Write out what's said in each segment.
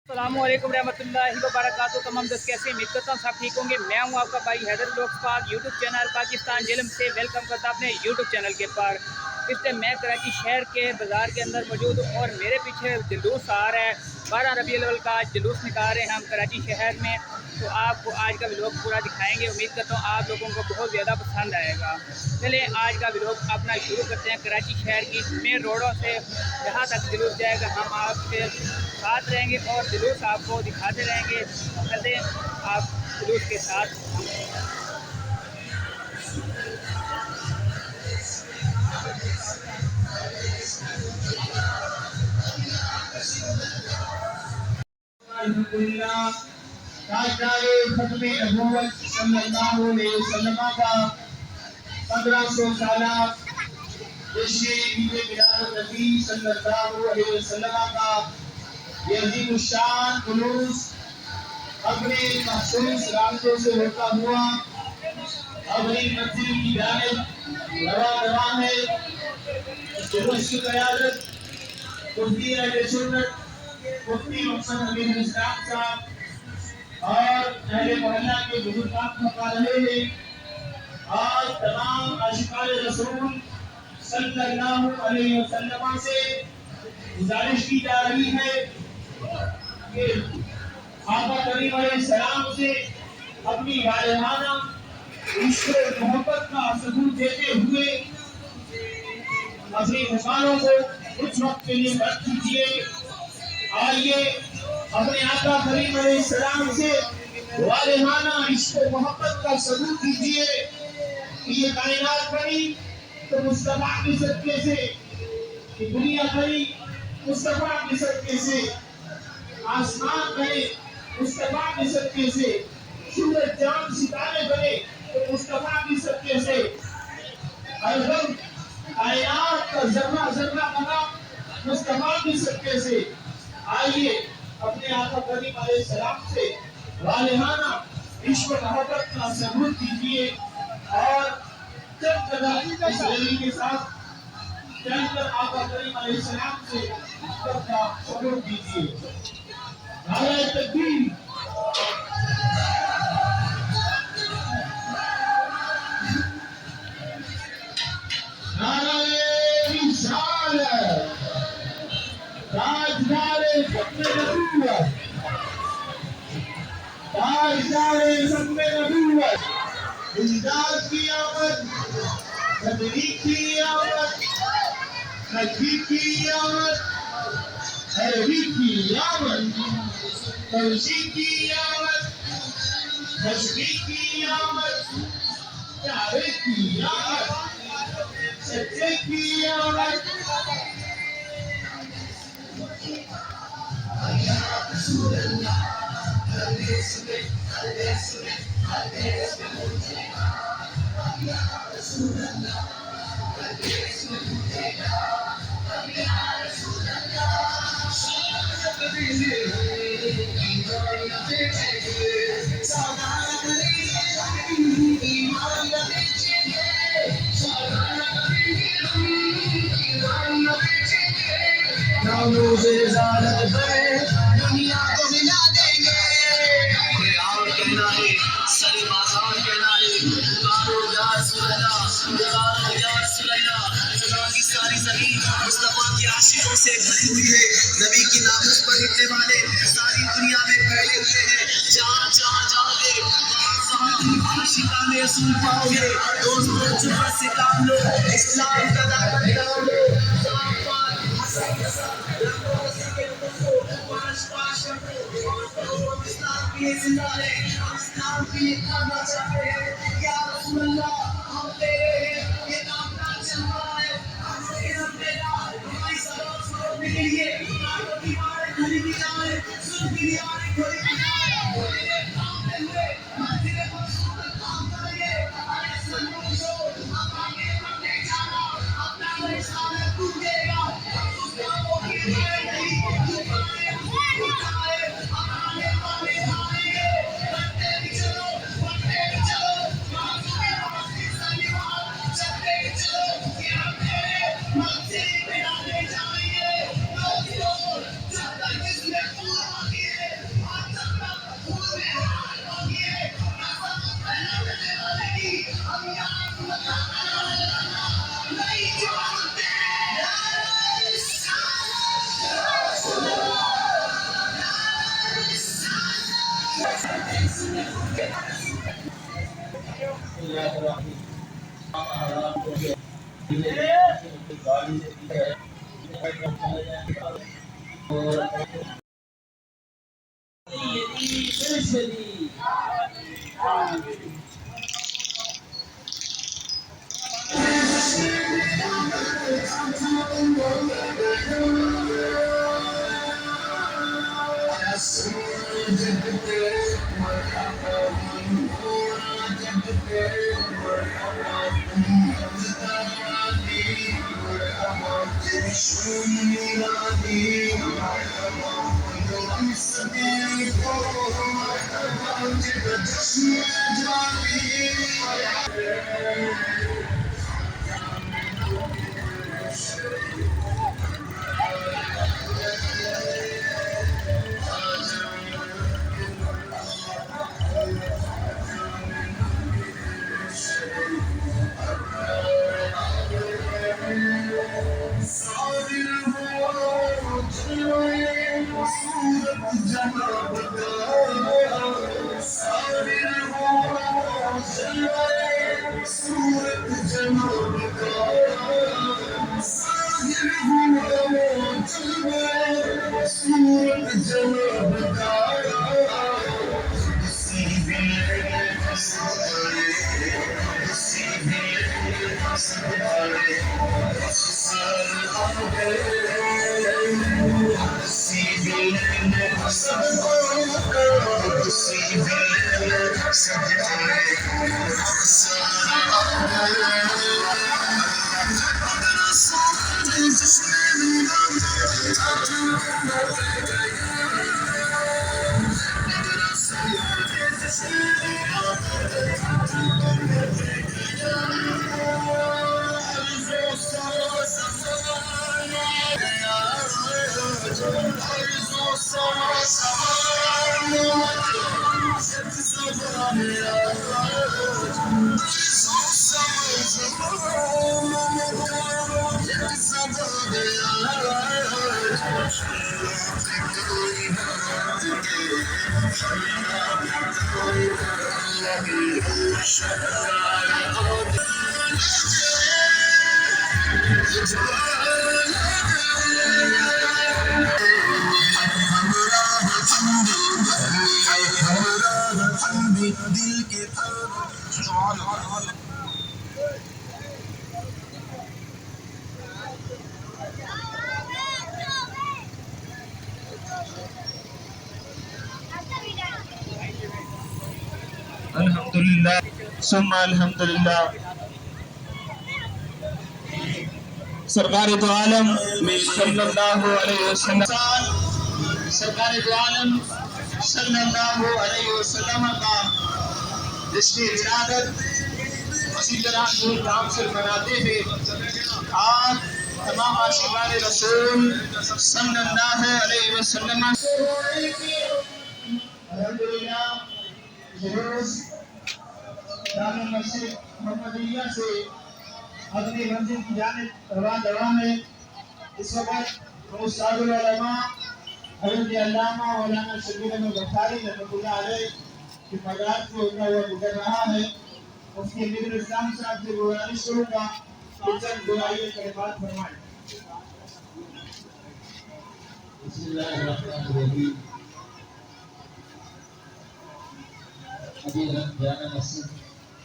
अस्सलामुअलैकुम रहमतुल्लाहि व बरकातुहू। तमाम दोस्त कैसे उम्मीद करता हूँ सब ठीक होंगे। मैं हूँ आपका भाई हैदर ब्लॉग्स पाक यूट्यूब चैनल पाकिस्तान जेलम से वेलकम करता अपने यूट्यूब चैनल के पर। इस टाइम मैं कराची शहर के बाज़ार के अंदर मौजूद हूँ और मेरे पीछे जुलूस आ रहा है। 12 रबीउल अव्वल का जुलूस निकाल रहे हैं हम कराची शहर में। तो आपको आज का व्लॉग पूरा दिखाएंगे। उम्मीद करता हूँ आप लोगों को बहुत ज़्यादा पसंद आएगा। चलिए आज का व्लॉग अपना शुरू करते हैं कराची शहर की मेन रोडों से जहाँ तक जुलूस जाएगा हम आपके साथ रहेंगे और जुलूस आपको दिखाते रहेंगे। चलते आप जुलूस के साथ। खत्मे नबूवत सल्लल्लाहु अलैहि वसल्लम का 1500 साला जश्न ईद मिलाद नबी सल्लल्लाहु अलैहि वसल्लम का ये अजीम शान जुलूस अपने मखसूस रास्तों से होता हुआ अपनी मंजिल की जानिब रवा है। जुलूस की क़यादत मुफ्ती अहले सुन्नत मुफ्ती मोहम्मद अमीन इस्लाम साहब और अहले मोहल्ला के बुजुर्गान फरमा रहे हैं। आज तमाम आशिकाए रसूल सल्लल्लाहु अलैहि वसल्लम से गुजारिश की जा रही है कि आका करीम अलैहिस्सलाम से अपनी वालिहाना इश्क मोहब्बत का सबूत देते हुए अपनी मुसालों को कुछ वक्त के लिए बंद कीजिए। आइए अपने आका करीम अलैहिस्सलाम से वालिहाना इश्क मोहब्बत का सबूत दीजिए कि ये कायनात बनी तो मुस्तफा के सदके से, कि दुनिया बनी मुस्तफा के सदके से, आसमान बने मुस्तफा के सदके से, सूरज चांद सितारे बने तो मुस्तफा के सदके से, हर गम कायनात का जर्रा जर्रा बना मुस्तफा के सदके से। आइए अपने आका करीम अलैहिस्सलाम से वालिहाना इश्क मोहब्बत का सबूत दीजिए और चंद कदम इस रैली के साथ चलकर आका करीम अलैहिस्सलाम से मोहब्बत का सबूत दीजिए। नारे तकबीर, नारे रिसालत, ताजदारे खत्मे नबूवत, ताजदारे खत्मे नबूवत, इमदाद की आमद, तदरीक की आमद, नजदीक की आमद, तहरीक की आमद, तवसीक की आमद, तशरीक की आमद, प्यारे की आमद, सच्चे की आमद। दुनिया को मिला देंगे। और कहना है सरे बाजार कहना है पुकारो या रसूल अल्लाह, पुकारो या रसूल अल्लाह। खुदा की सारी ज़मीन मुस्तफा के आशिकों से भरी हुई है। नबी की नामत पर लिखने वाले सारी दुनिया में फैले हुए हैं। जहाँ जहाँ जाओगे वहाँ आशिकाने रसूल पाओगे। दोस्तों जुम्मन से काम लो, इस्लाम का दामन थाम लो। जिंदा है इस्लाम के लिए करना चाहते हैं या रसूल अल्लाह, हम तेरे हैं ये नाम ना चल रहा है। हमसे हम तेरा हमारी सलाम सुनने के लिए आपको दीवारें खड़ी की जाए, सुन की दीवारें खड़ी की जाए। तेरे काम में हुए मंजिल मकसूद तक काम करेंगे। अरे सनम को हम आगे बढ़ते जाना अपना रिसालत टूटेगा। उस कामों की जाए नहीं तुम्हारे उठाए आने वाले आएंगे। बढ़ते चलो चलते चलो क्या मेरे मंजिल पे आने जाएंगे। दोस्तों जब तक इसमें पूरा अल्हम्दुलिल्लाह सुम्मा अल्हम्दुलिल्लाह। सरकार दो आलम सल्लल्लाहु अलैहि वसल्लम, सरकार दो आलम सल्लल्लाहु अलैहि वसल्लम का जिसकी विरादत इसी तरह धूमधाम से मनाते हुए आज तमाम आशिकान रसूल सल्लल्लाहु अलैहि वसल्लम अल्हम्दुलिल्लाह जामे मस्जिद मोहम्मदिया से अपनी मंजिल की जानिब रवाना है। इस वक्त उस्तादुल उलमा हज़रत अल्लामा मौलाना शबीर अहमद बुखारी रहमतुल्लाह अलैह की मज़ार से होता हुआ गुजर रहा है। उसके मित्र इस्लाम साहब से गुजारिश करूंगा कि चंद दुआएं कलिमात फरमाएं। बिस्मिल्लाहिर्रहमानिर्रहीम। अभी हम जाना मस्जिद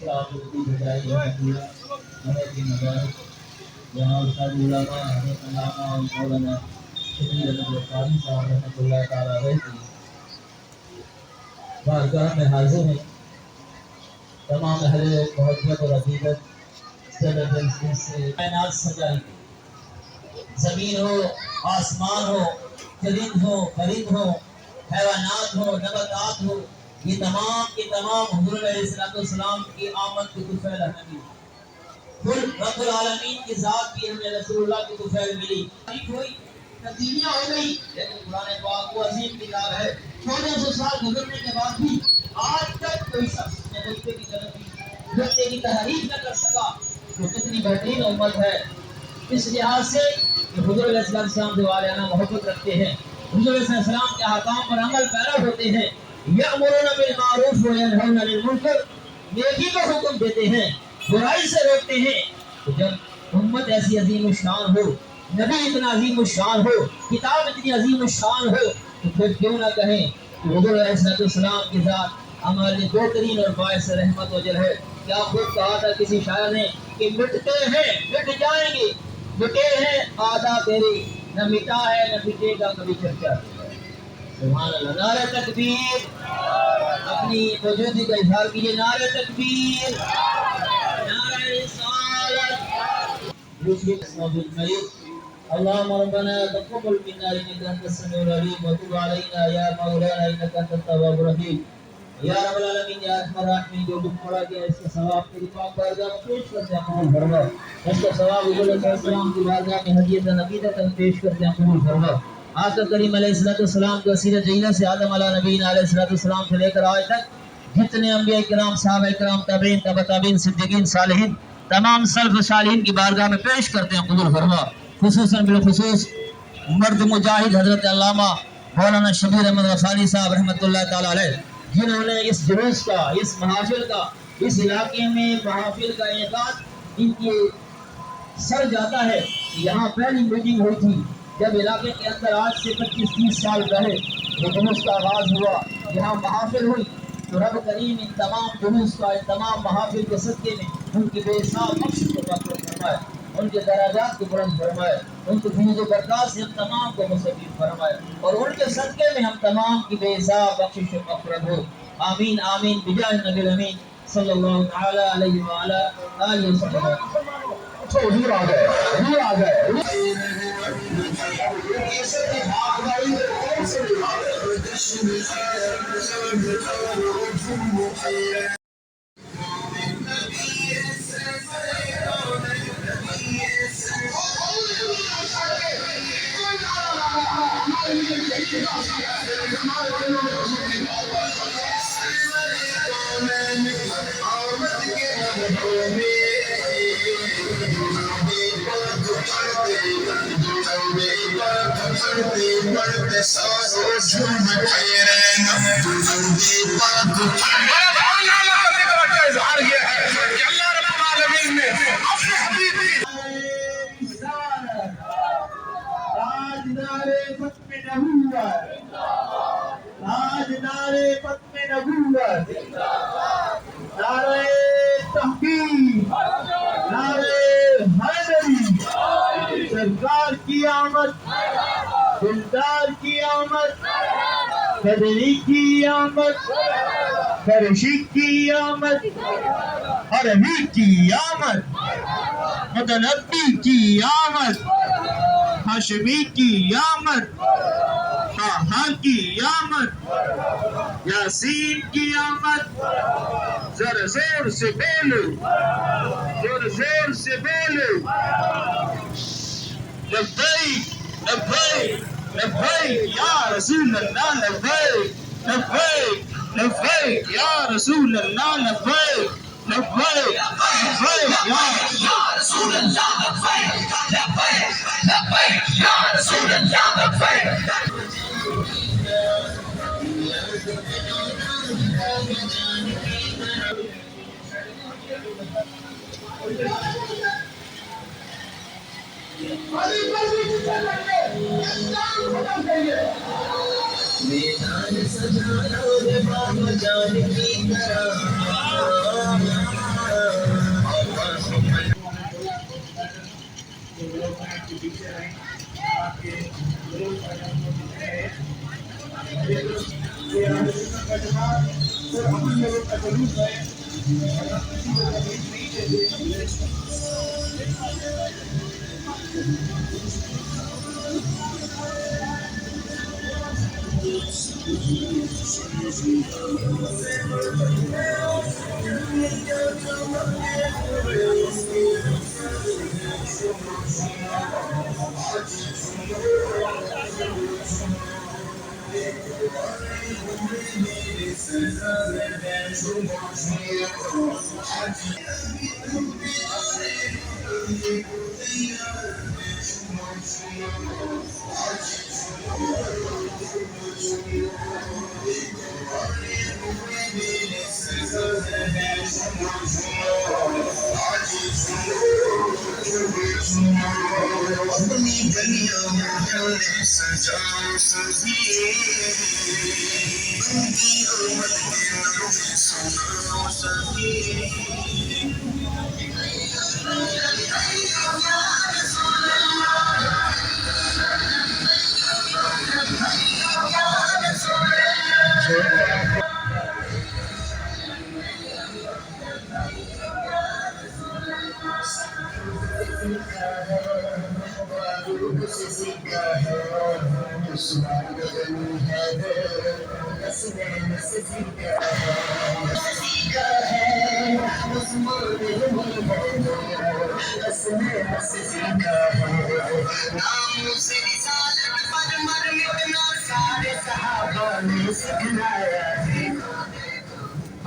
से आप लोगों की बजाई हमें की मज़ार यहाँ उस्ताद उलमा हज़रत अल्लामा मौलाना शबीर अहमद बुखारी साहब रहमतुल्लाह तआला अलैह की बारगाह में हाजिर हैं। तमाम अहले मोहब्बत और अकीदत से कायनात सजाई, ज़मीन हो, आसमान हो, चरिंद हो, परिंद हो, हैवानात हो, नबातात हो, ये तमाम के तमाम हुज़ूर अलैहिस्सलाम की आमद की तुफ़ैल हमें मिली। कुल रब्बुल आलमीन की ज़ात की हमें रसूलुल्लाह की तुफ़ैल मिली। कोई तब्दीलियाँ हो गई, लेकिन कुरान पाक वो अजीम किताब है। 1400 साल गुजरने के बाद भी आज तक कोई शख्स ने नुक्ते की तरक्की, नुक्ते की तहरीफ न कर सका। तो कितनी बेहतरीन उम्मत है। इस लिहाज से हुज़ूर अलैहिस्सलाम से वालियाना मोहब्बत रखते हैं, हुज़ूर अलैहिस्सलाम के अहकाम पर अमल पैरा होते हैं। यअमुरुना बिल मारूफ व यनहौना अनिल मुनकर, नेकी का हुक्म देते हैं, बुराई से रोकते हैं। तो जब उम्मत ऐसी अजीम शान हो, नबी इतना अजीम शान हो, किताब इतनी अजीम शान हो, तो फिर क्यों ना कहें कि हुजूर अलैहिस्सलाम के साथ हमारे लिए बेहतरीन और बायस रहमत वजल है। क्या खुद कहा था किसी शायर ने कि मिटते हैं मिट जाएंगे, मिटे हैं आधा तेरी, न मिटा है न मिटेगा कभी चर्चा। सुभान अल्लाह, नारे तकबीर, अपनी मौजूदगी का इजहार कीजिए, नारे तकबीर, नारे रिसालत। दूसरी मौजूद मरीज अल्लाहुम्मा रब्बना तक़ब्बल मिन्ना इन्नका अंतस समीउल अलीम व तुब अलैना या मौलाना इन्नका अंतत तव्वाबुर रहीम। या रब्बल आलमीन या अरहमर राहिमीन, जो दुख पड़ा गया इसका सवाब तेरी पाक बारगाह में पेश करते हैं, कबूल फरमा। इसका सवाब हुजूर सल्लल्लाहु की बारगाह में हदीयतन अकीदतन पेश करते हैं, कबूल फरमा। आका करीम अलैहिस्सलाम के वसीला जलीला से आदम अला नबीना अलैहिस्सलाम से लेकर आज तक जितने अंबिया किराम, सहाबा किराम, ताबईन, तबा ताबईन, सिद्दीकीन, सालिहीन, तमाम सल्फ सालिहीन की बारगाह में पेश करते हैं, कबूल फरमा। खुसूसन बिलखुसूस मर्द मुजाहिद हजरत अल्लामा मौलाना शबीर अहमद गफारी साहब रहमतुल्लाह ताला अलैह, जिन्होंने इस जुलूस का, इस महफिल का, इस इलाके में महफिल का इनेकाद इनके सर जाता है। यहाँ पहली मीटिंग हुई थी जब इलाके के अंदर आज से 25-30 साल पहले ये जुलूस का आगाज हुआ, यहाँ महफिल हुई। तो रब करीम इन तमाम जुलूस का, इन तमाम महफिल के सदके में उनकी बेहिसाब बख्शिश को मक़बूल फरमाए, उनके दराजात को बुलंद फरमाए, उनके फीज़ बरकत से हम तमाम को मुस्तफ़ीद फरमाए, और उनके सदके में हम तमाम की बेहिसाब बख्शिश और मग़फ़िरत हो। आमीन आमीन बिजाह नबी अमीन सल्लल्लाहु तआला अलैहि व अला आलिहि वसल्लम। हुजूर आ गए, हुजूर आ गए। आज नारे फ़त्मे नबूवत, नारे तहकीम, नारे हैदरी, सरकार की आमद, दिलदार की आमद, कदरी की आमद, फरशी की आमद, अरबी की आमद, मुतनब्बी की आमद, हाशमी की आमद, ताहा की आमद, यासीन की आमद। जरा जोर से बोलो, जोर जोर से बोलो, लब्बैक लब्बैक लब्बैक या रसूल अल्लाह, लब्बैक लब्बैक लब्बैक या रसूल अल्लाह, लब्बैक लब्बैक लब्बैक या रसूल अल्लाह, लब्बैक लब्बैक लब्बैक या रसूल अल्लाह, लब्बैक। मैदान सजाना रे बाबा जान की अपनी गलियों में हमने सजाओ सभी बंदी उम्मत के नाम सुनाओ सभी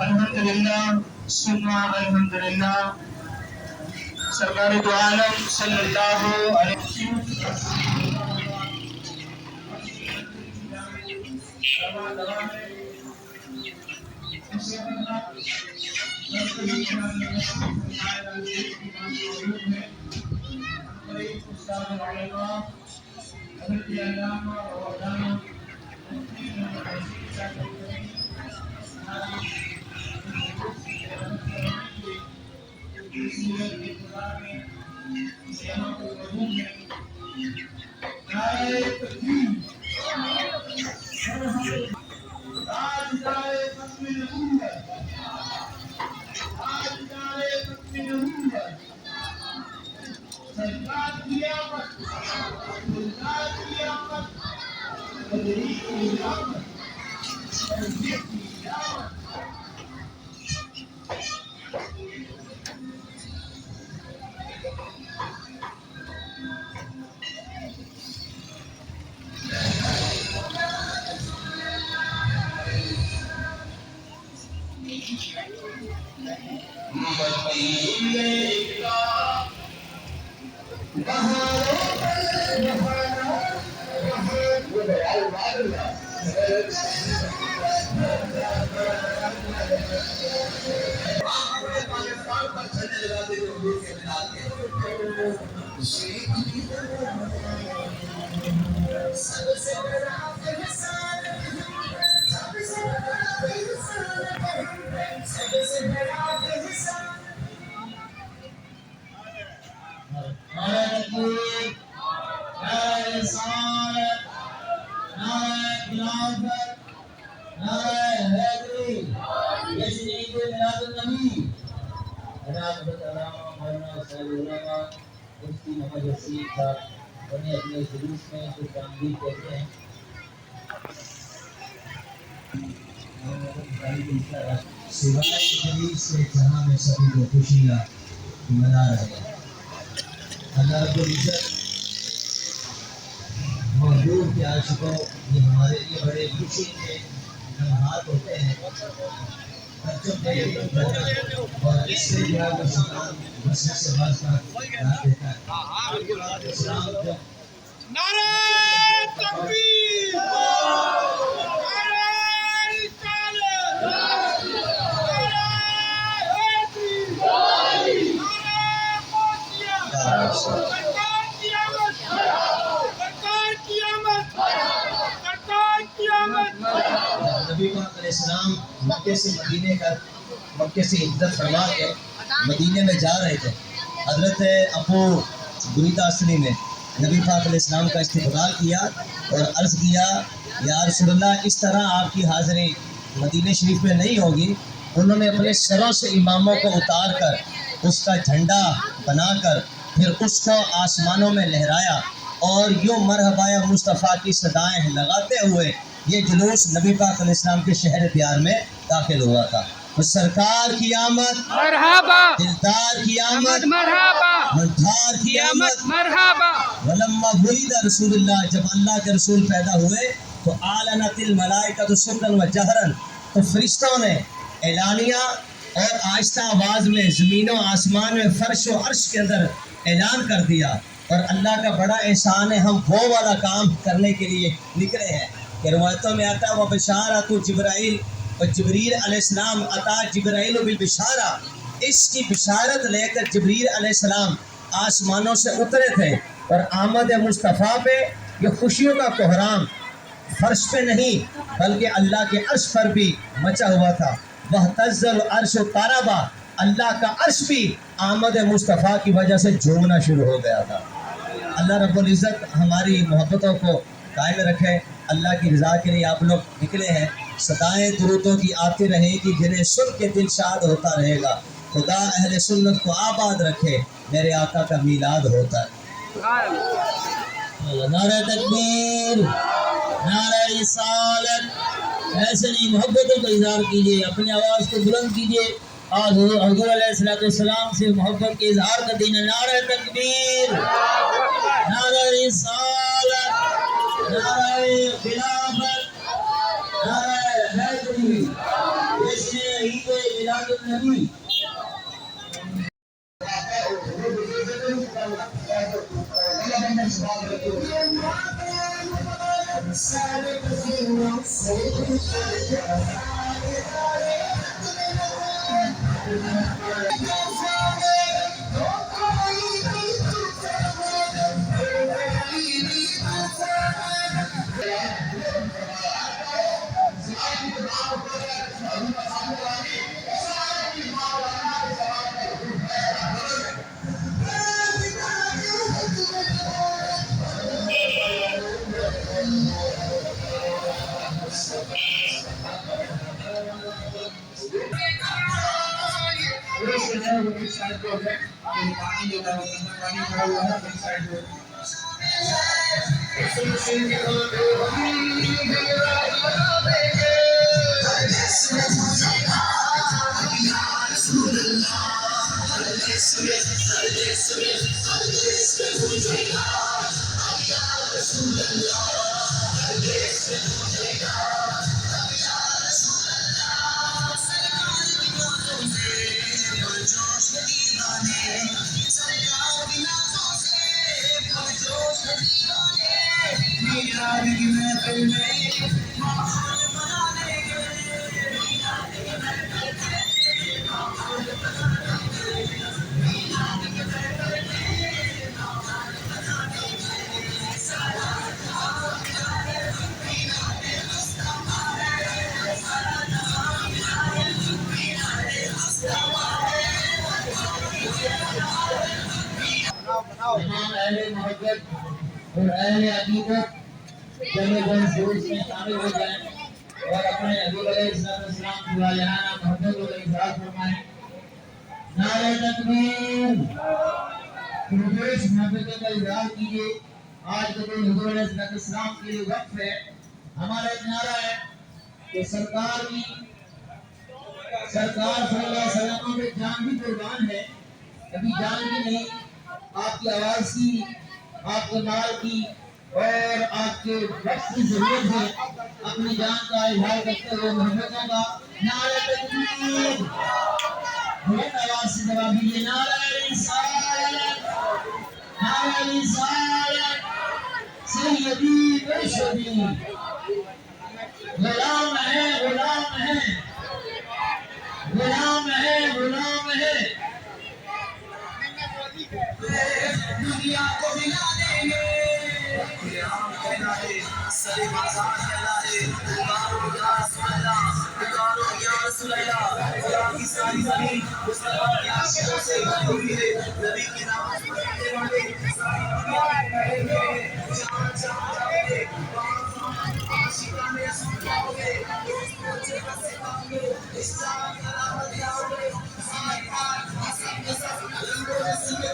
अल्हम्दुलिल्लाह सुन्ना अल्हम्दुलिल्लाह सरकार दो आलम सल्लल्लाहु अलैहि अपने जुलूस में कुछ तामीर कहते हैं सिवाय शरीर से जहाँ में सभी को खुशियाँ मना रहे हैं। अल्लाह रब्बुल इज्जत मौजूद के आशिकों ये हमारे लिए बड़े खुशी के लम्हात होते हैं। बच्चों के और इससे जो है वो शैतान वसवसे से बाज का राह देता है। इस्लाम जब नारे तकबीर, नारे रिसालत, नारे हैदरी, नारे मोतिया, सरकार क़यामत, सरकार क़यामत, सरकार क़यामत। नबी पाक अलैहिस्सलाम मक्के से मदीने का मक्के से हिजरत फरमा के मदीने में जा रहे थे। हजरत अबू बुरीदा असली ने नबी पाक अलैहिस्सलाम का इस्तक़बाल किया और अर्ज़ किया, या रसूलल्लाह इस तरह आपकी हाज़िरी मदीने शरीफ में नहीं होगी। उन्होंने अपने सरों से इमामों को उतार कर उसका झंडा बनाकर फिर उसको आसमानों में लहराया और यूँ मरहबाया मुस्तफ़ा की सदाएं लगाते हुए ये जुलूस नबी पाक अलैहिस्सलाम के शहर प्यार में दाखिल हुआ था। तो सरकार की आमद मरहबा, दिलदार की आमद मरहबा, मनधार की आमद मरहबा। वलम्मा बुलिदा रसूलुल्लाह, जब अल्लाह के रसूल पैदा हुए तो आलनतिल मलाइकतु सुरन व जहरन, तो फरिश्तों ने एलानिया और आहिस्ता आवाज़ में ज़मीनों आसमान में फ़र्श व अर्श के अंदर ऐलान कर दिया और अल्लाह का बड़ा एहसान है, हम वो वाला काम करने के लिए निकले हैं कि रवायतों में आता है वह बशारत जिब्राइल और जबरील अलैहिस्सलाम अता जिब्राइल बिल बिशारा, इसकी बिशारत लेकर जबरील अलैहिस्सलाम आसमानों से उतरे थे और आमद मुस्तफ़ा पे ये खुशियों का कोहराम फर्श पे नहीं बल्कि अल्लाह के अर्श पर भी मचा हुआ था। वह तज़्ज़ल अर्श ताराबा, अल्लाह का अर्श भी आमद मुस्तफ़ा की वजह से झूमना शुरू हो गया था। अल्लाह रब्बुल इज़्ज़त हमारी मोहब्बतों को कायम रखे। अल्लाह की रज़ा के लिए आप लोग निकले हैं, सदाएं दुरूदों की आती रहेगी, जिन्हें सुन के दिल शाद होता रहेगा। खुदा अहले सुन्नत को आबाद रखे, मेरे आका का मीलाद होता है। नारा तकबीर, नारा रिसालत। ऐसे नहीं, मोहब्बतों का इजहार कीजिए, अपनी आवाज़ को बुलंद कीजिए। आज हज़ूर अलैहिस्सलाम से मोहब्बत के इजहार का दिन है। नारा तकबीर, नारा रिसालत, नारा खिलाफत, नारा हैदरी, जश्न ईद मिलादुन नबी। तमाम अहले मोहब्बत और अहले अकीदत जन जुलूस में शामिल हो जाएं और अपने हबीब अलैहिस्सलाम की वालियाना मोहब्बत का इजहार फरमाएं। नारे तकबीर, विशेष मोहब्बत का इजहार कीजिए। आज के दिन हजूर अलैहिस्सलाम के लिए वक्फ है। हमारा एक नारा है कि सरकार सल्लल्लाहु अलैहि वसल्लम पे जान भी कुर्बान है, कभी जान भी नहीं, आपकी आवाज की, आपके माल की और आपके वक्त की जरूरत है। अपनी जान का इजहार करते हुए मोहब्बतों का नारा तकबीर, बुलंद आवाज से जवाब दीजिए। नारा रिसालत, नारा रिसालत, सैयदी मुर्शिदी, गुलाम है, गुलाम है, गुलाम है, गुलाम है। दुनिया को मिला देंगे, सरे बाजार फैलाए, पुकारो या रसूल अल्लाह, पुकारो या रसूल अल्लाह। खुदा की सारी ज़मीन मुसलमान के आशिकों से भरी हुई है। नबी की नाम पढ़ने वाले सारी दुनिया में फैलेंगे। जहाँ जहाँ जाओगे वहाँ आशिकाने रसूल पाओगे। दोस्तों जगह से पाओगे, इस्लाम का नाम दिलाओगे। साथ साथ हसन के साथ रंगों में सीने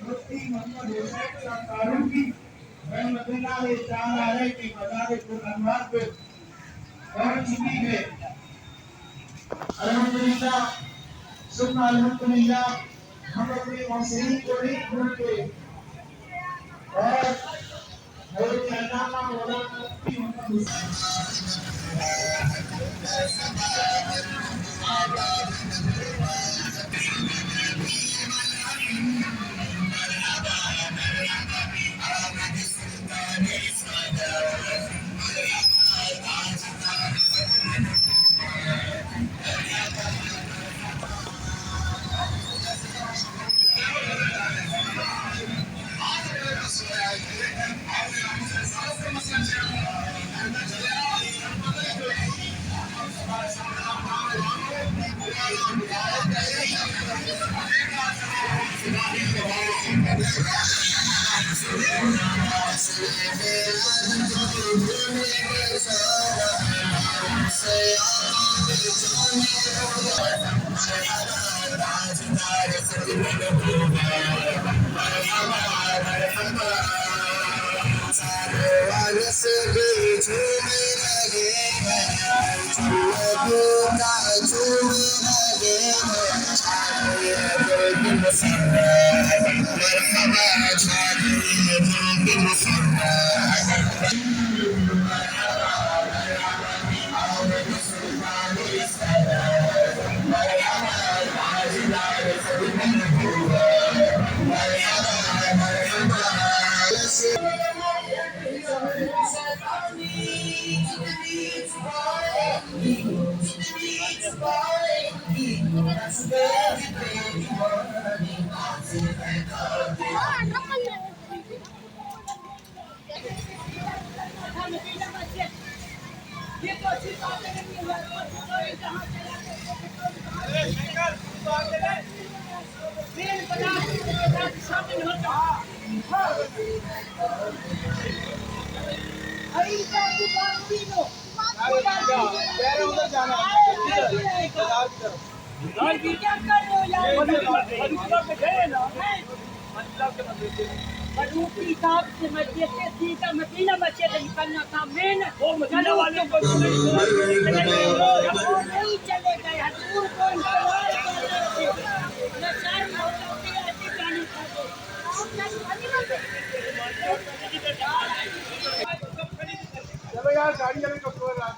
मुफ्ती मोहम्मद हुसैन साहब फारूकी रहमतुल्लाह ताला अलैह की मज़ारिकुल अनवार पे पहुंच चुकी है। अल्हम्दुलिल्लाह सुब्हान अल्हम्दुलिल्लाह हम अपने मौसीकी को नहीं भूलते और हज़रत अल्लामा मौलाना मुफ्ती मोहम्मद मदीना मस्जिद निकलना था मेन वो मदीना वाले को नहीं चले गए हजूर को इंतजार कर रहे थे नशा होती ऐसी जानी चलो यार गाड़ी चले कपड़े ला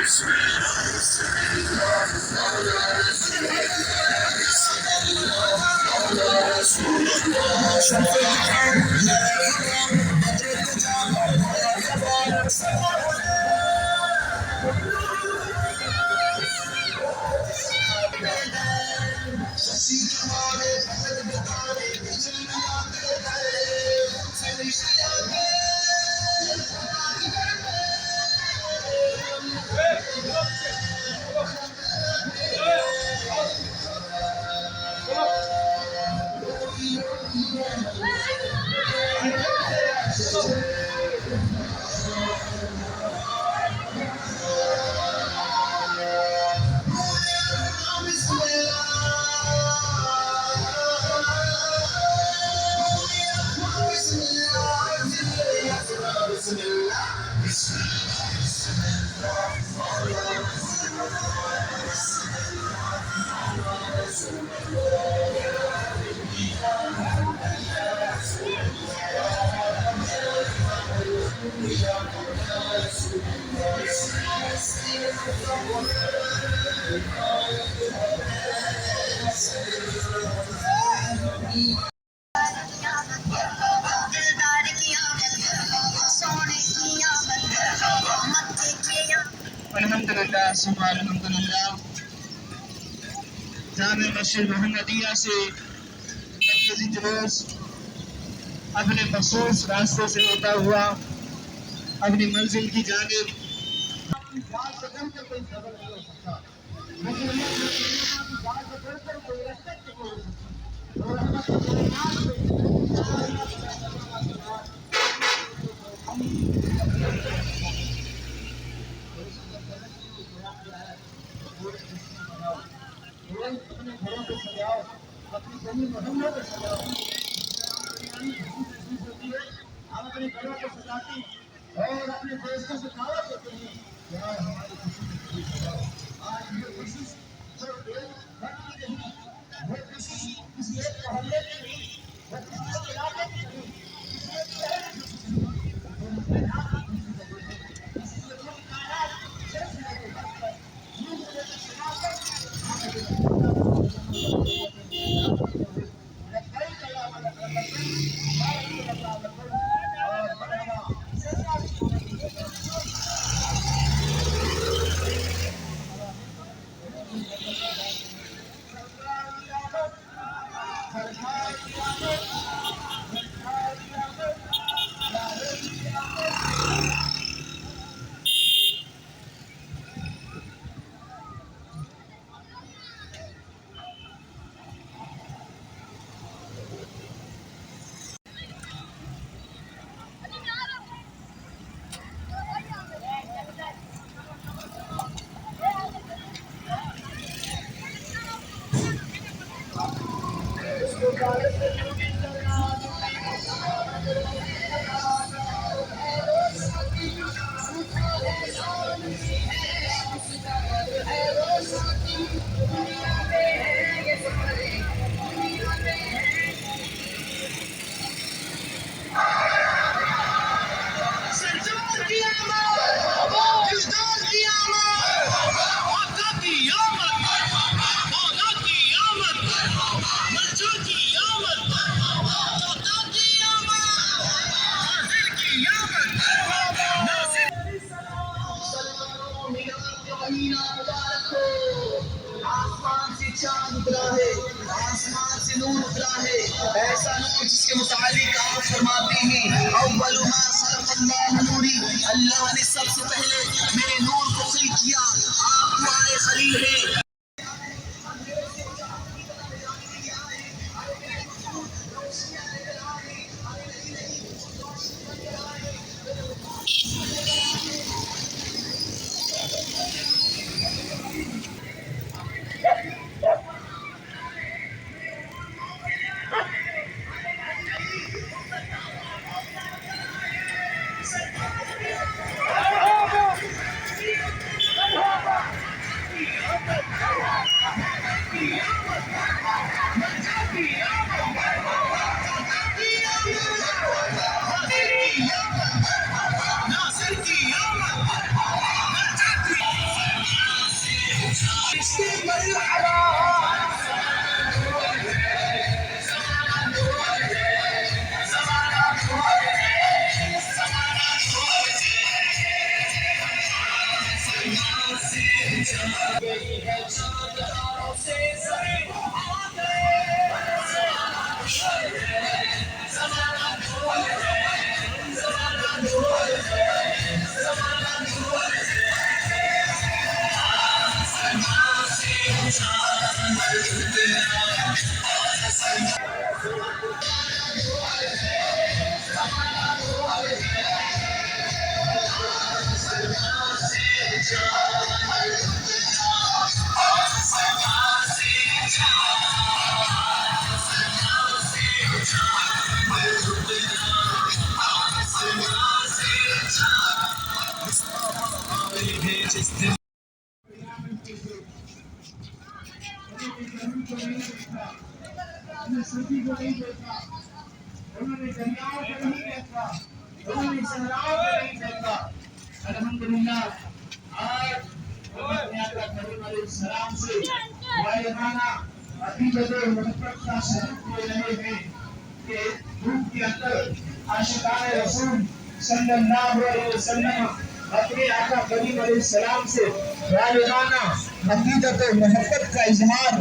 Bismillah. दिलदार की आमद, सोने की आमद, मक्के की आमद। अल्हम्दुलिल्लाह सुबह अल्हम्दुलिल्लाह। जामे मस्जिद मोहम्मदिया से मरकजी जुलूस अपने मखसूस रास्ते से होता हुआ अपनी मंजिल की जानिब हम अपने घरों को सजाती और अपने दोस्तों से दावत देते हैं यार हमारी खुशी आज ये खुशी जो एक घर की नहीं, वो खुशी किसी एक मोहल्ले की नहीं, वो किसी एक इलाके की नहीं, किसी एक शहर की खुशी नहीं, वो पूरी कायनात की खुशी है, इसलिए पूरी कायनात शेष लगे ये मुझे शनाख्त आसमान से चांद उतरा है, आसमान से नूर उतरा है, ऐसा नूर जिसके मुतालिक आप फरमाते हैं अव्वलु मा खलक़ल्लाहु नूरी, अल्लाह ने सबसे पहले मेरे नूर को खिल किया, आप दुआए खलील हैं। हमने सभी को नहीं देखा, उन्होंने दरियाओं को नहीं देखा, उन्होंने सहराओं को नहीं देखा। अल्हम्दुलिल्लाह आज अपने आका करीम अलैहिस्सलाम से वालिहाना हकीकत और मोहब्बत का सबूत दे रहे हैं कि धूप के अंदर आशिकाए रसूल सल्लल्लाहु अलैहि वसल्लम अपने आका करीम अलैहिस्सलाम से वालिहाना हकीकत और मोहब्बत का इजहार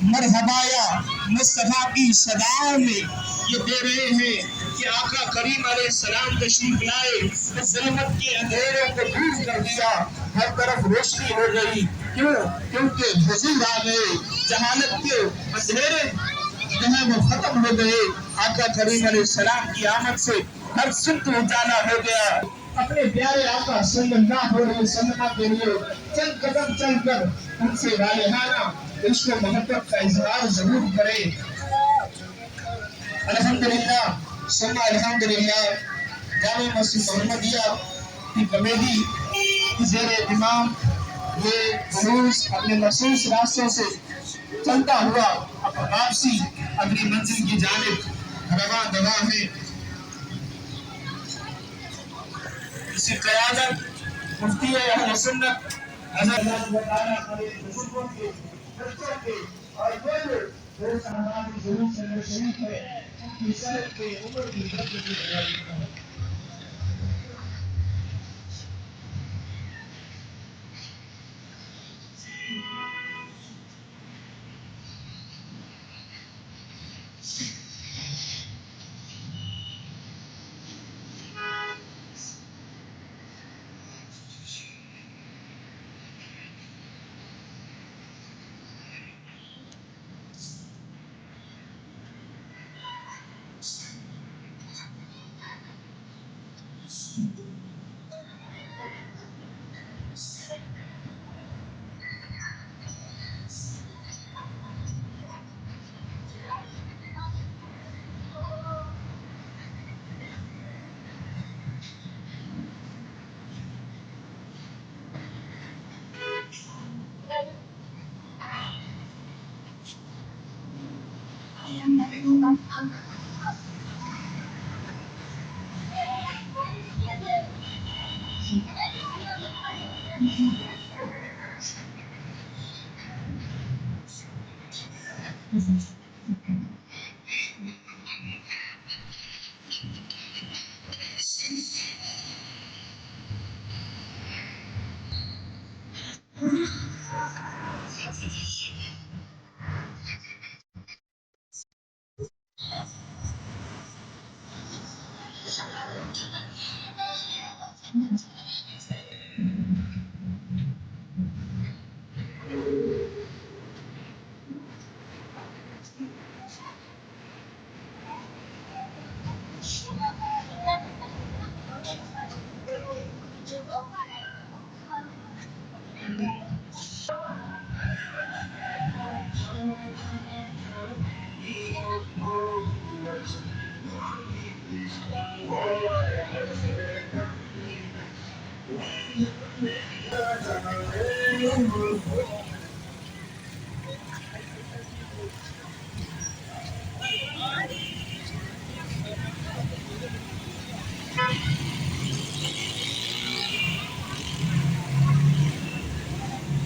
मरहबाया मुस्तफा की सदाओं में ये दे रहे हैं कि आका करीम अलैहिस्सलाम तशरीफ लाए, इस ज़ुल्मत के अंधेरों को दूर कर दिया, हर तरफ रोशनी हो गई। क्यों? क्योंकि हुजूर आ गए, जहानत के अंधेरे जो है वो खत्म हो गए। आका करीम अलैहिस्सलाम की आमद से हर सुख उजाला हो गया। अपने प्यारे आका सल्लल्लाहु अलैहि वसल्लम के लिए चंद कदम चलकर उनसे वालिहाना इश्क और मोहब्बत का इजहार जरूर करें। अल्हम्दुलिल्लाह सुन्ना अल्हम्दुलिल्लाह जामे मस्जिद मोहम्मदिया की कमेटी की ज़ेरे इमाम ये जुलूस अपने मखसूस रास्तों से चलता हुआ अब वापसी अपनी मंजिल की जानिब रवा दवा है। इसी क़यादत मुफ्ती अहले सुन्नत हज़रत बुजुर्गों के बच्चों के और जो लोग हमारे जुलूस में शरीक है उनकी सेहत के उम्र की बरकत की दुआ करता हूं।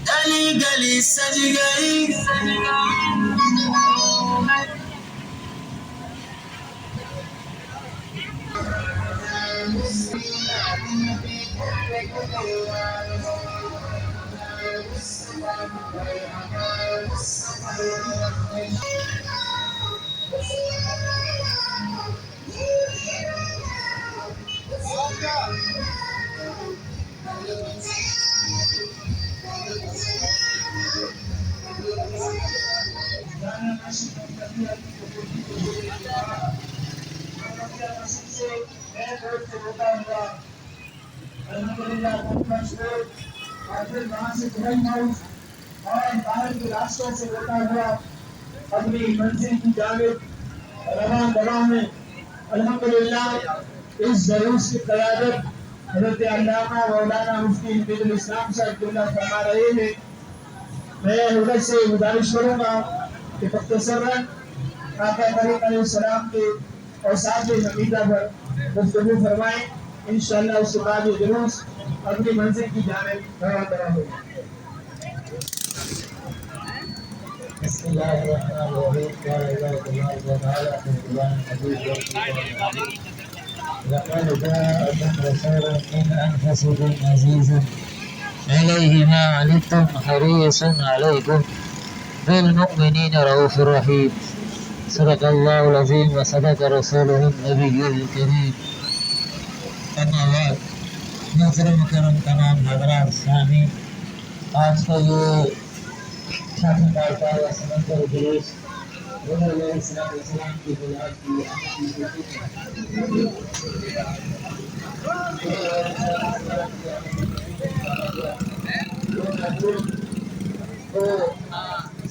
गली गली सज गई और बाहर के रास्तों से होता हुआ अपनी मंजिल की जानिब रवाना दवा है। अल्हम्दुलिल्लाह इस जलूस की क़यादत हज़रत अल्लामा मौलाना मुफ्ती हिंदुल इस्लाम साहब फरमा रहे हैं। मैं हज़रत से गुजारिश करूँगा कि मुख्तसरन आका करीम अलैहिस्सलाम के औसाफ हमीदा पर गुफ्तगू फरमाएं। इंशाअल्लाह उसके बाद ये जुलूस अपनी मंजिल की जानिब रवाना होगा। لقد جاءكم رسول من أنفسكم عزيز عليه ما عنتم حريص عليكم بالمؤمنين رؤوف رحيم صدق الله العظيم وصدق رسوله النبي الكريم أما بعد मोहतरम करम तमाम हज़रात सामी आज का ये छठी मार्का या समंदर जुलूस इस्लाम की बुनियाद की तो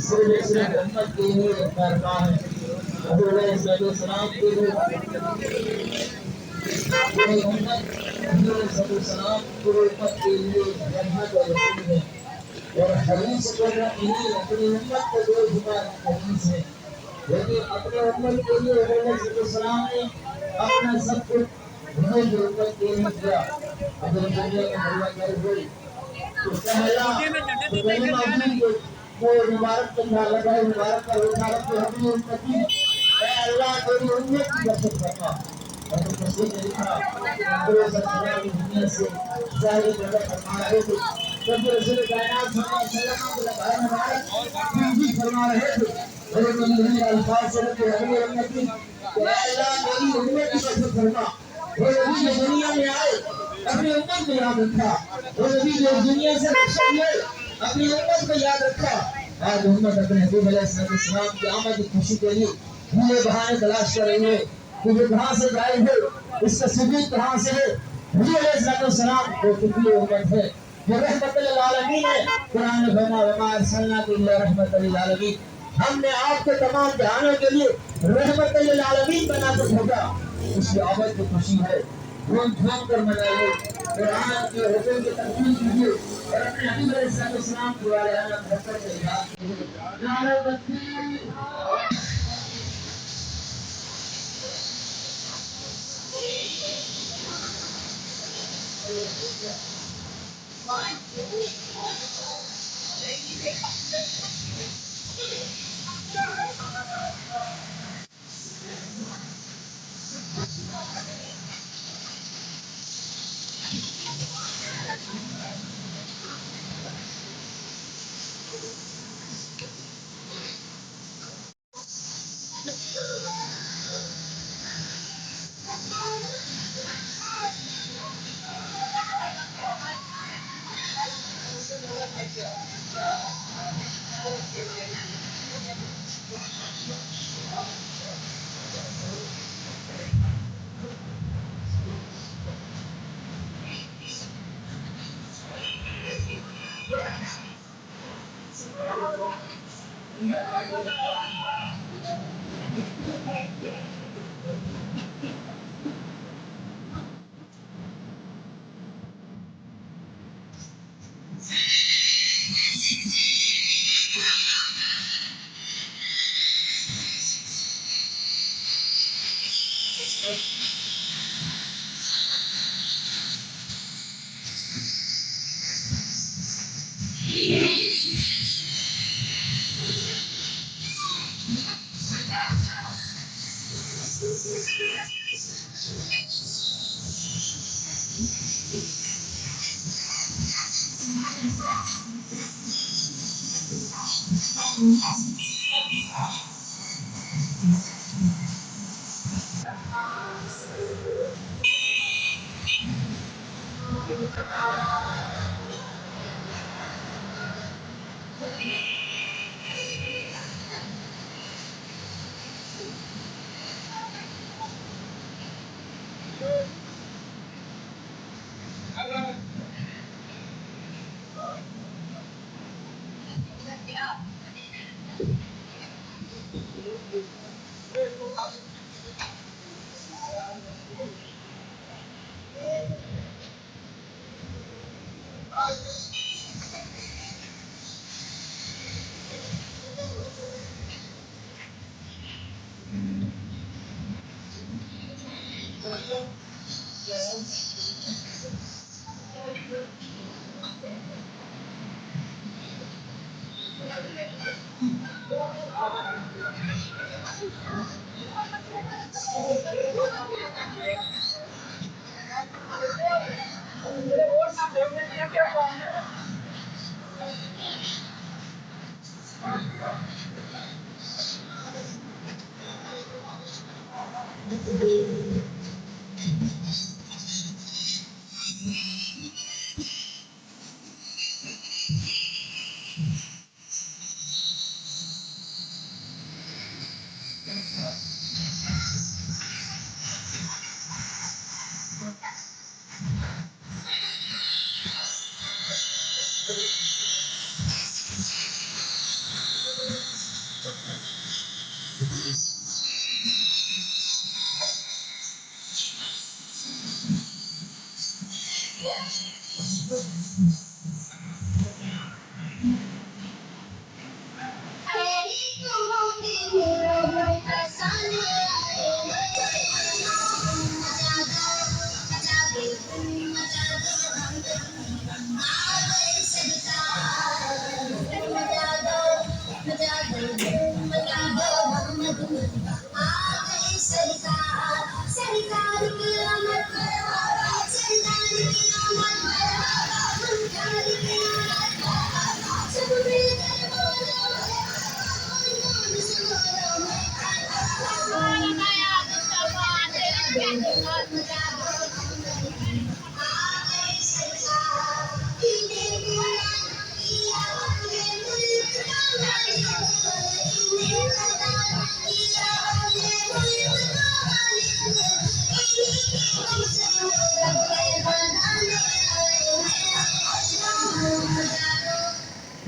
सिर्फ उम्मत के लिए फरमान है हज़रत अलैहिस्सलाम के लिए पूरी उम्मत सलाम पूरी उम्मत के लिए रहमत और रसूल है और हदीस कर रही है अपनी उम्मत को दो जुबान हदीस है लेकिन अपने उम्मत के लिए सलाम ने अपना सब कुछ उन्हें उम्मत के लिए किया अपने दुनिया में भला कर हुई तो पहला वो मुबारक का लगा मुबारक का उठा रखे अपनी उम्मती अल्लाह तेरी उम्मत की बरकत करना और तस्वीर में लिखा पूरे संसार की दुनिया से जाहिर प्रकट फरमा रहे थे जब रसूल कायनात सल्लल्लाहु अलैहि वसल्लम को लगाया मुबारक भी फरमा रहे थे और उन्होंने अल्फाज से कि अपनी उम्मती अल्लाह मेरी उम्मत की बरकत करना वो नबी जो दुनिया में आए अपनी उम्मत को याद रखा वो नबी जो दुनिया से रक्षा लिए अपनी उम्मत को याद रखा आज उम्मत अपने हबीब अलैहिस्सलाम की आमद की खुशी के लिए भूले बहाने तलाश कर रही है कि वो कहाँ से गायब है इसका सबूत कहाँ से है हबीब अलैहिस्सलाम को कितनी उम्मत है जो रहमत लिल आलमीन है कुरान में फरमा वमा अरसलनाका इल्ला रहमतल लिल आलमीन हमने आपको तमाम जहानों के लिए रहमत लिल आलमीन बनाकर भेजा उसकी आमद की खुशी है घूम घूम कर मनाइए कुरान के हुक्म की तकमील कीजिए और अपने हबीब अलैहिस्सलाम के बारे में मोहब्बत से याद कीजिए नारे तकबीर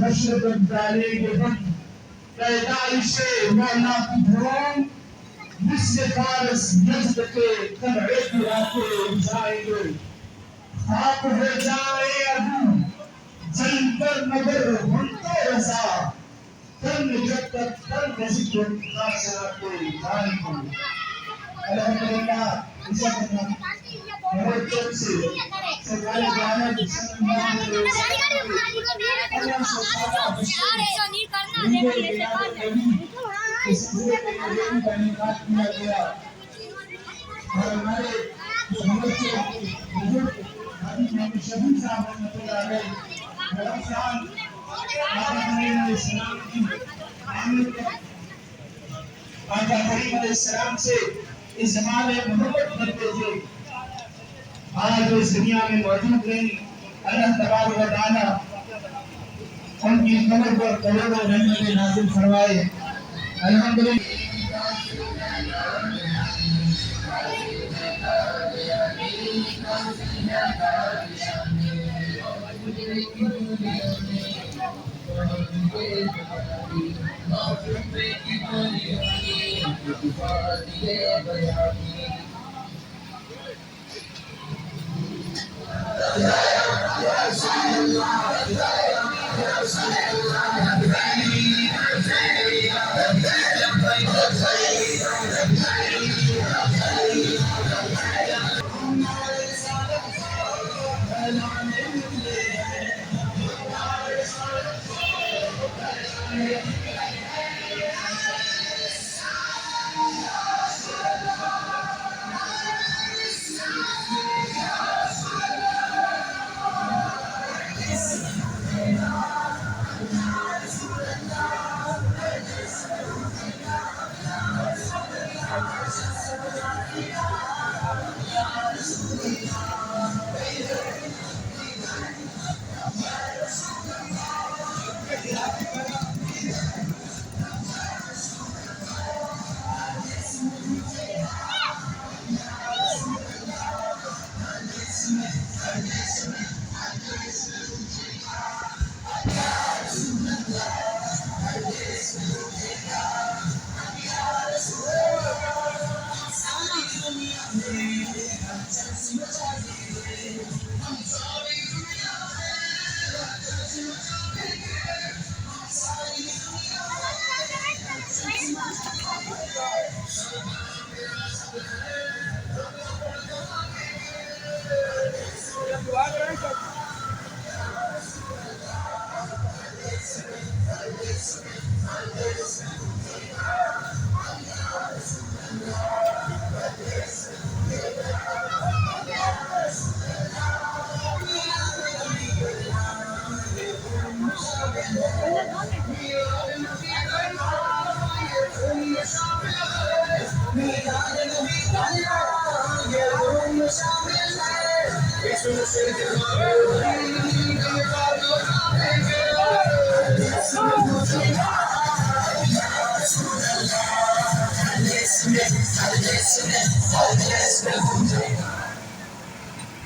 नशरत डाले के हम पैदाइश मौला की धूम मिस्र फारस नजद के तलवे की रातें जाएंगे खाक हो जाए अबू जलकर मगर हमको रसा तन जब तक तन मस्जिद का सराते जाएंगे अल्हम्दुलिल्लाह इसा करना बहुत से सरकारी गाना और हमारे शहीद साहब इस्लाम से इस जमाने में मोहब्बत करते थे आज इस दुनिया में मौजूद नहीं अल्लाह तबारक व तआला उनकी कब्र पर करोड़ों रहमतें नाज़िल फरमाए अल्हम्दुलिल्लाह।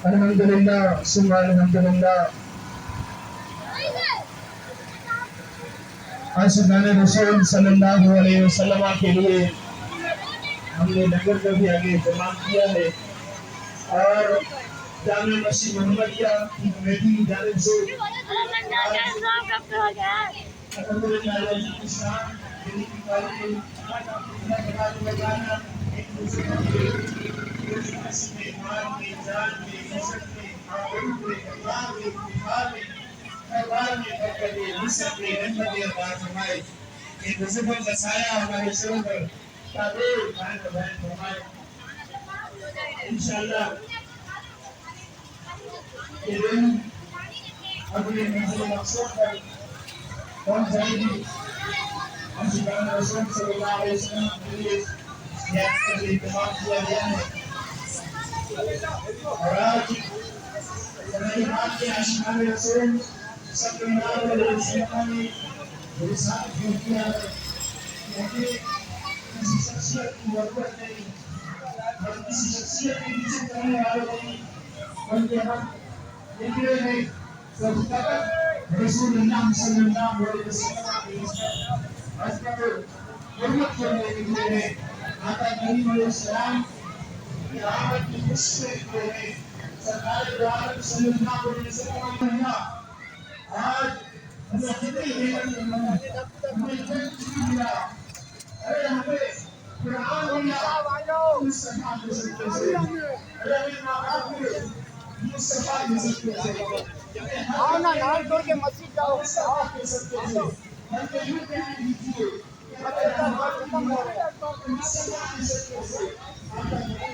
अल्हम्दुलिल्लाह सुम्मा अल्हम्दुलिल्लाह। आशिकाने रसूल सल्लल्लाहु अलैहि वसल्लम के लिए हमने नगर को भी आगे जमा किया है और जामे मस्जिद मोहम्मदिया की कमेटी की जानिब से अल्हम्दुलिल्लाह एक दूसरे के इंशाअल्लाह ये दिन अपने मंजिल मकसूद पर पहुंच जाएगी। हम शिकायत रसूल सल्लल्लाहु अलैहि वसल्लम के लिए याद करने इंतजाम किया गया है और आज हमारी बात के आशिकान रसूल सल्लल्लाहु अलैहि वसल्लम ने मेरे साथ जो किया है क्योंकि किसी शख्सियत की जरूरत नहीं और किसी शख्सियत के पीछे करने वाले नहीं बल्कि हम निकले हैं तो तक रसूलुल्लाह सल्लल्लाहु अलैहि वसल्लम की हज़रत हुर्मत करने निकले हैं। आका करीम अलैहिस्सलाम की आमद की खुशी में निकले हैं। सरकार दो आलम सल्लल्लाहु अलैहि वसल्लम ने आज हमें कितनी नेमत हमें जन्नत मिला। अरे हमें कुरान मिला मुस्तफा के सदक़े से। अरे हमें माँ-बाप मिले मुस्तफा के सदक़े से। आओ ना नाल छोड़ के मस्जिद जाओ। मुस्तफा के सदक़े से। बल्कि यूं कहने दीजिए अगर हम मुस्तफा के सदक़े से आका करीम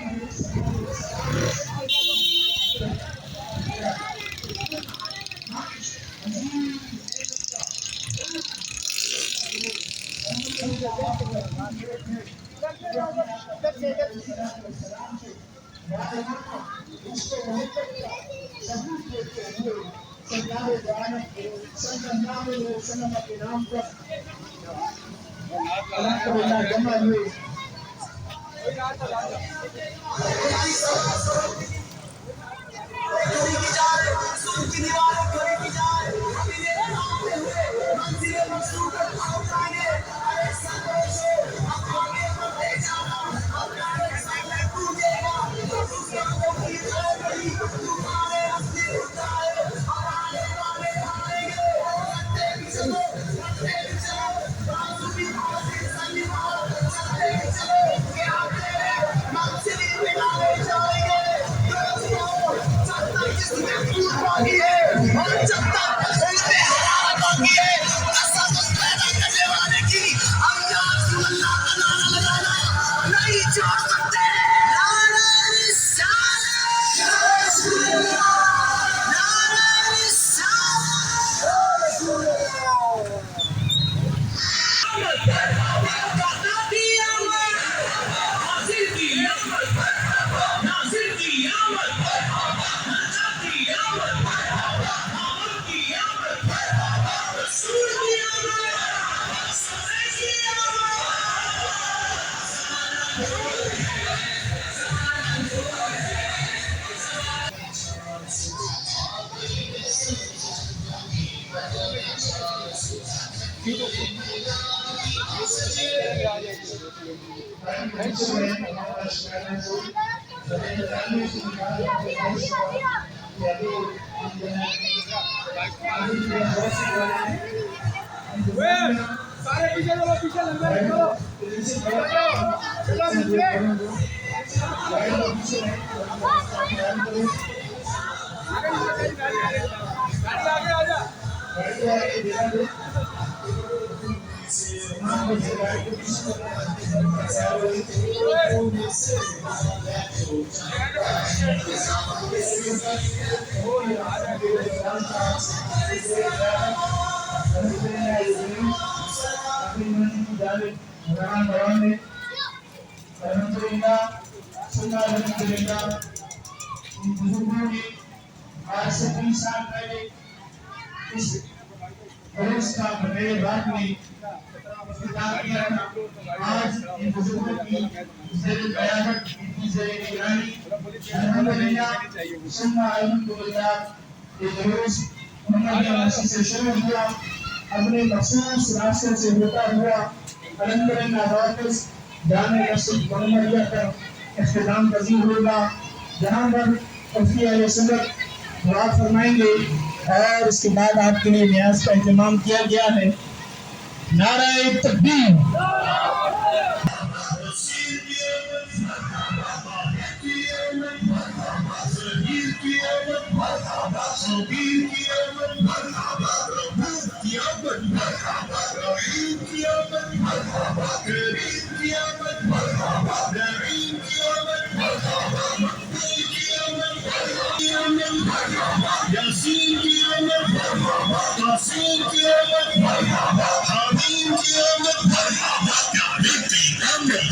के नाम पर अल्हम्दुलिल्लाह जमा हुए। सारे पीछे चलो, पीछे लंबे चलो, चलो पीछे। आज से 20 साल पहले इस देश का बड़े रात में इफ्तिताह किया था। आज इन बुजुर्गों की ज़ेर-ए-क़यादत, इनकी ज़ेर-ए-निगरानी, अल्हम्दुलिल्लाह सुन्ना अल्हम्दुलिल्लाह ये जुलूस मुहम्मदिया मस्जिद से शुरू हुआ, अपने मखसूस रास्ते से होता हुआ अल्हम्दुलिल्लाह वापस जामे मस्जिद मुहम्मदिया का इख्तिताम पज़ीर होगा, जहाँ पर मुफ्ती अहले सुन्नत दुआ फरमाएंगे और उसके बाद आपके लिए न्याज का इंतजाम किया गया है। नाराए तकबीर। यासीन की आमद, यासीन की आमद, हामीम की आमद, प्यारे की आमद,